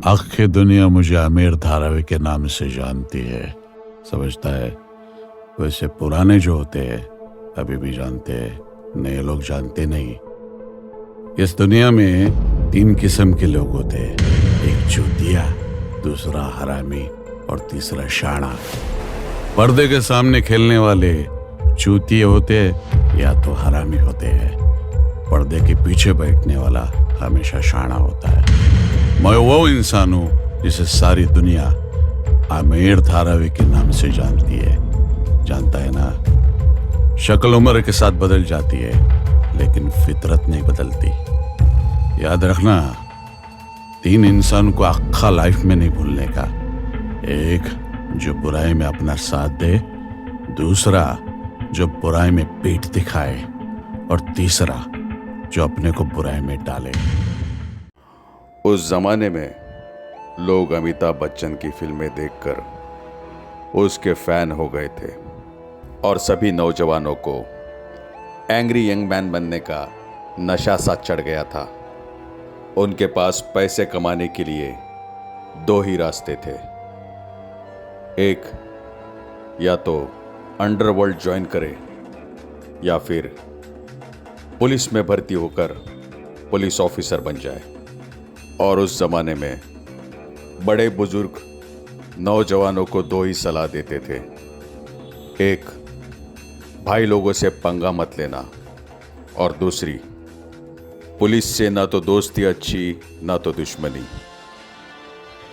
आखिर दुनिया मुझे आमिर धारावी के नाम से जानती है, समझता है। वैसे पुराने जो होते हैं अभी भी जानते हैं, नए लोग जानते नहीं। इस दुनिया में 3 किस्म के लोग होते हैं, एक चूतिया, दूसरा हरामी और तीसरा शाना। पर्दे के सामने खेलने वाले चूतिए होते हैं या तो हरामी होते हैं। पर्दे के पीछे बैठने वाला हमेशा शाना होता है। मैं वो इंसान हूँ जिसे सारी दुनिया आमिर धारावी के नाम से जानती है। जानता है ना, शक्ल उम्र के साथ बदल जाती है लेकिन फितरत नहीं बदलती। याद रखना, 3 इंसान को अक्खा लाइफ में नहीं भूलने का। एक जो बुराई में अपना साथ दे, दूसरा जो बुराई में पीठ दिखाए और तीसरा जो अपने को बुराई में डाले। उस जमाने में लोग अमिताभ बच्चन की फिल्में देखकर उसके फैन हो गए थे और सभी नौजवानों को एंग्री यंग मैन बनने का नशा सा चढ़ गया था। उनके पास पैसे कमाने के लिए 2 ही रास्ते थे। एक, या तो अंडरवर्ल्ड ज्वाइन करे या फिर पुलिस में भर्ती होकर पुलिस ऑफिसर बन जाए। और उस जमाने में बड़े बुजुर्ग नौजवानों को 2 ही सलाह देते थे। एक, भाई लोगों से पंगा मत लेना, और दूसरी, पुलिस से ना तो दोस्ती अच्छी ना तो दुश्मनी।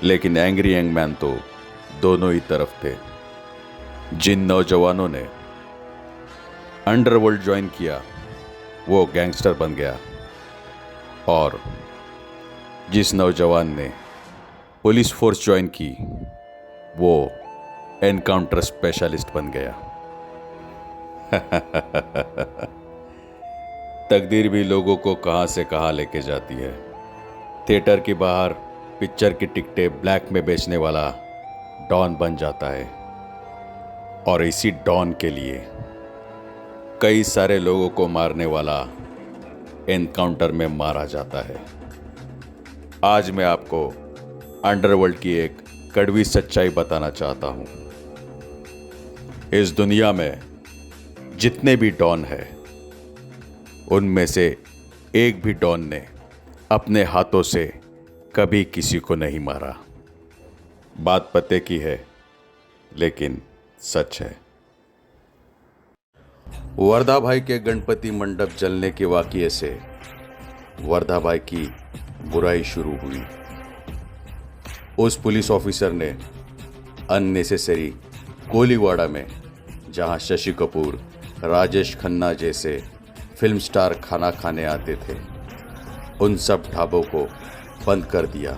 लेकिन एंग्री यंग मैन तो दोनों ही तरफ थे। जिन नौजवानों ने अंडरवर्ल्ड ज्वाइन किया वो गैंगस्टर बन गया, और जिस नौजवान ने पुलिस फोर्स ज्वाइन की वो एनकाउंटर स्पेशलिस्ट बन गया। तकदीर भी लोगों को कहां से कहां लेके जाती है। थिएटर के बाहर पिक्चर की टिकटें ब्लैक में बेचने वाला डॉन बन जाता है, और इसी डॉन के लिए कई सारे लोगों को मारने वाला एनकाउंटर में मारा जाता है। आज मैं आपको अंडरवर्ल्ड की एक कड़वी सच्चाई बताना चाहता हूं। इस दुनिया में जितने भी डॉन हैं, उनमें से एक भी डॉन ने अपने हाथों से कभी किसी को नहीं मारा। बात पते की है लेकिन सच है। वर्धा भाई के गणपति मंडप जलने के वाकये से वर्धा भाई की बुराई शुरू हुई। उस पुलिस ऑफिसर ने अननेसेसरी कोलीवाड़ा में, जहां शशि कपूर, राजेश खन्ना जैसे फिल्म स्टार खाना खाने आते थे, उन सब ढाबों को बंद कर दिया।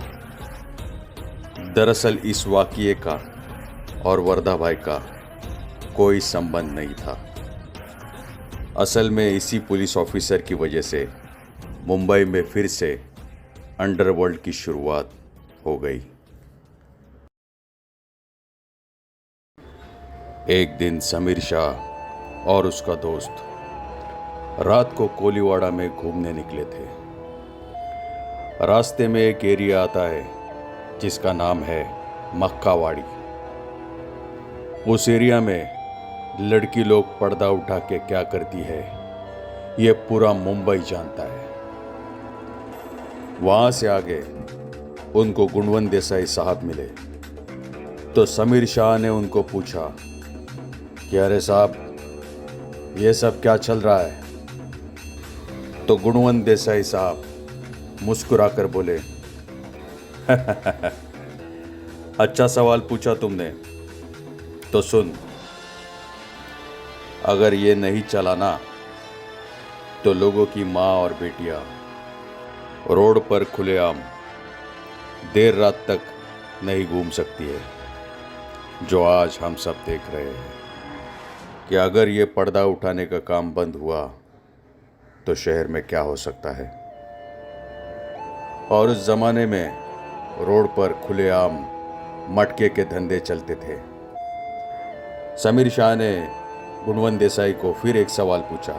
दरअसल इस वाकये का और वर्धा भाई का कोई संबंध नहीं था। असल में इसी पुलिस ऑफिसर की वजह से मुंबई में फिर से अंडरवर्ल्ड की शुरुआत हो गई। एक दिन समीर शाह और उसका दोस्त रात को कोलीवाड़ा में घूमने निकले थे। रास्ते में एक एरिया आता है जिसका नाम है मक्कावाड़ी। उस एरिया में लड़की लोग पर्दा उठा के क्या करती है ये पूरा मुंबई जानता है। वहां से आगे उनको गुणवंत देसाई साहब मिले तो समीर शाह ने उनको पूछा कि अरे साहब, ये सब क्या चल रहा है? तो गुणवंत देसाई साहब मुस्कुराकर बोले, अच्छा सवाल पूछा तुमने, तो सुन, अगर ये नहीं चलाना तो लोगों की माँ और बेटियां रोड पर खुलेआम देर रात तक नहीं घूम सकती है, जो आज हम सब देख रहे हैं। कि अगर ये पर्दा उठाने का काम बंद हुआ तो शहर में क्या हो सकता है। और उस जमाने में रोड पर खुलेआम मटके के धंधे चलते थे। समीर शाह ने गुणवंत देसाई को फिर एक सवाल पूछा,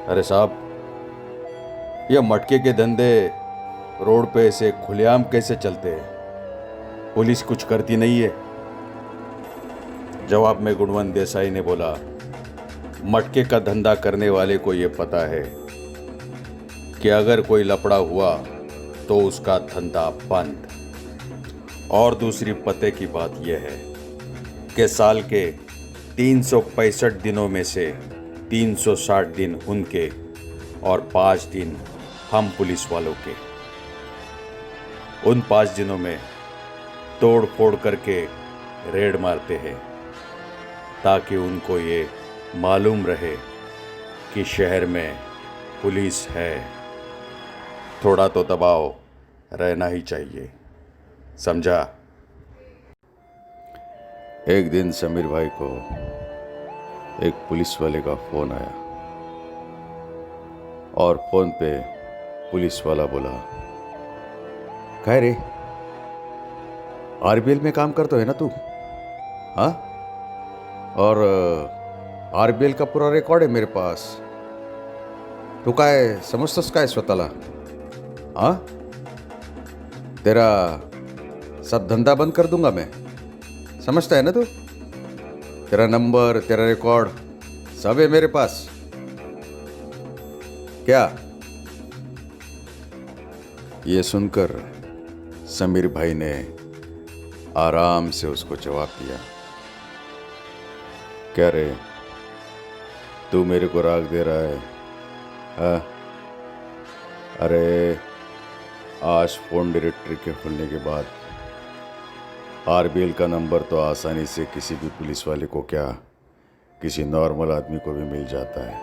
अरे साहब, यह मटके के धंधे रोड पे ऐसे खुलेआम कैसे चलते हैं? पुलिस कुछ करती नहीं है? जवाब में गुणवंत देसाई ने बोला, मटके का धंधा करने वाले को यह पता है कि अगर कोई लफड़ा हुआ तो उसका धंधा बंद। और दूसरी पते की बात यह है कि साल के 365 दिनों में से 360 दिन उनके और 5 दिन हम पुलिस वालों के। उन 5 दिनों में तोड़ फोड़ करके रेड मारते हैं ताकि उनको ये मालूम रहे कि शहर में पुलिस है। थोड़ा तो दबाव रहना ही चाहिए, समझा? एक दिन समीर भाई को एक पुलिस वाले का फोन आया और फोन पे पुलिस वाला बोला, कह रे आरबीएल में काम करता है ना तू? हाँ, और आरबीएल का पूरा रिकॉर्ड है मेरे पास। तू काय समजतोस काय स्वतःला? हाँ, तेरा सब धंधा बंद कर दूंगा मैं, समझता है ना तू? तेरा नंबर, तेरा रिकॉर्ड सब है मेरे पास। क्या? ये सुनकर समीर भाई ने आराम से उसको जवाब दिया, क्या रे तू मेरे को राग दे रहा है? हाँ? अरे आज फोन डायरेक्टरी के खुलने के बाद आरबीएल का नंबर तो आसानी से किसी भी पुलिस वाले को क्या, किसी नॉर्मल आदमी को भी मिल जाता है।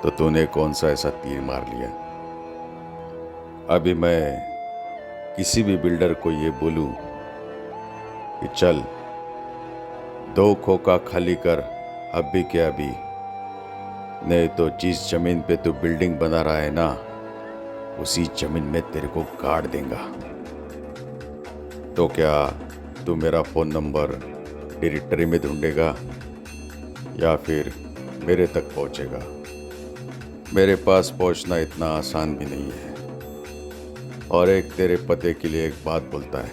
तो तूने कौन सा ऐसा तीर मार लिया? अभी मैं किसी भी बिल्डर को ये बोलूं कि चल 2 खोखा खाली कर अभी के अभी, नहीं तो जिस जमीन पे तू बिल्डिंग बना रहा है ना, उसी जमीन में तेरे को गाड़ देगा। तो क्या तू मेरा फ़ोन नंबर डायरेक्टरी में ढूंढेगा या फिर मेरे तक पहुंचेगा? मेरे पास पहुंचना इतना आसान भी नहीं है। और एक तेरे पते के लिए एक बात बोलता है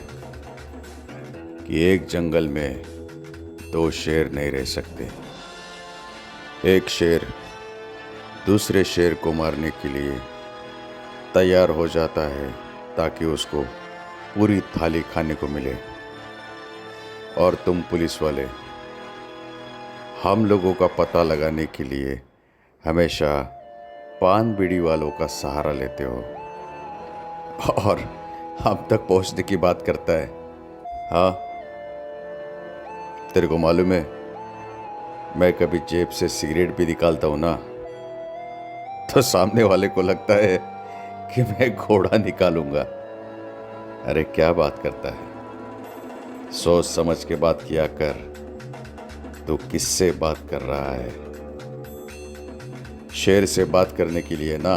कि एक जंगल में 2 शेर नहीं रह सकते। एक शेर दूसरे शेर को मारने के लिए तैयार हो जाता है ताकि उसको पूरी थाली खाने को मिले। और तुम पुलिस वाले हम लोगों का पता लगाने के लिए हमेशा पान बीड़ी वालों का सहारा लेते हो और हम तक पहुंचने की बात करता है। हाँ, तेरे को मालूम है मैं कभी जेब से सिगरेट भी निकालता हूं ना, तो सामने वाले को लगता है कि मैं घोड़ा निकालूंगा। अरे क्या बात करता है, सोच समझ के बात किया कर। तू किससे बात कर रहा है? शेर से बात करने के लिए ना,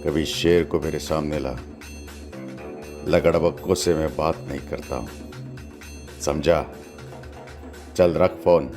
कभी शेर को मेरे सामने ला। लगड़बग्गों से मैं बात नहीं करता हूं, समझा? चल रख फोन।